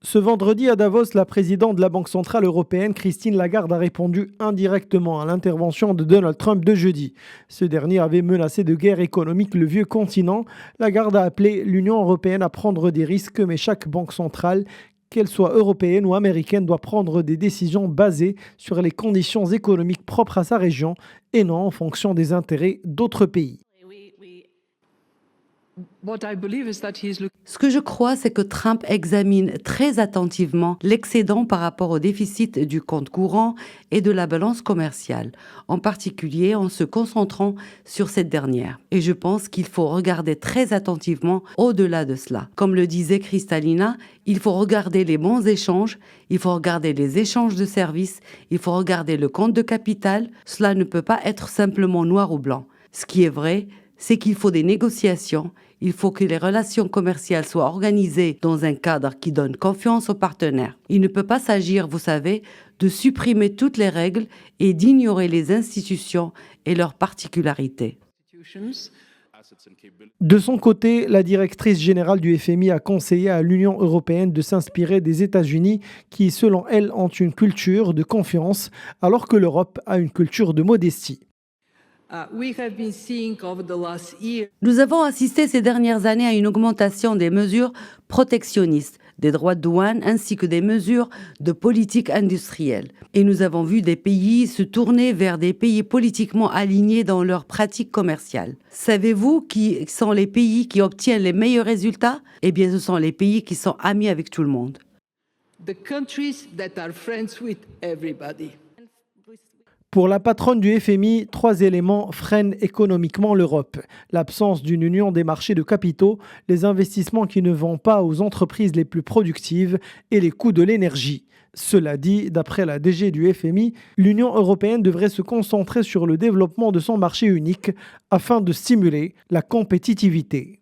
Ce vendredi à Davos, la présidente de la Banque centrale européenne, Christine Lagarde, a répondu indirectement à l'intervention de Donald Trump de jeudi. Ce dernier avait menacé de guerre économique le vieux continent. Lagarde a appelé l'Union européenne à prendre des risques, mais chaque banque centrale, qu'elle soit européenne ou américaine, doit prendre des décisions basées sur les conditions économiques propres à sa région et non en fonction des intérêts d'autres pays. Ce que je crois, c'est que Trump examine très attentivement l'excédent par rapport au déficit du compte courant et de la balance commerciale, en particulier en se concentrant sur cette dernière. Et je pense qu'il faut regarder très attentivement au-delà de cela. Comme le disait Kristalina, il faut regarder les bons échanges, il faut regarder les échanges de services, il faut regarder le compte de capital. Cela ne peut pas être simplement noir ou blanc. Ce qui est vrai, c'est qu'il faut des négociations. Il faut que les relations commerciales soient organisées dans un cadre qui donne confiance aux partenaires. Il ne peut pas s'agir, vous savez, de supprimer toutes les règles et d'ignorer les institutions et leurs particularités. De son côté, la directrice générale du FMI a conseillé à l'Union européenne de s'inspirer des États-Unis qui, selon elle, ont une culture de confiance, alors que l'Europe a une culture de modestie. Nous avons assisté ces dernières années à une augmentation des mesures protectionnistes, des droits de douane ainsi que des mesures de politique industrielle. Et nous avons vu des pays se tourner vers des pays politiquement alignés dans leurs pratiques commerciales. Savez-vous qui sont les pays qui obtiennent les meilleurs résultats? Eh bien, ce sont les pays qui sont amis avec tout le monde. Pour la patronne du FMI, 3 éléments freinent économiquement l'Europe. L'absence d'une union des marchés de capitaux, les investissements qui ne vont pas aux entreprises les plus productives et les coûts de l'énergie. Cela dit, d'après la DG du FMI, l'Union européenne devrait se concentrer sur le développement de son marché unique afin de stimuler la compétitivité.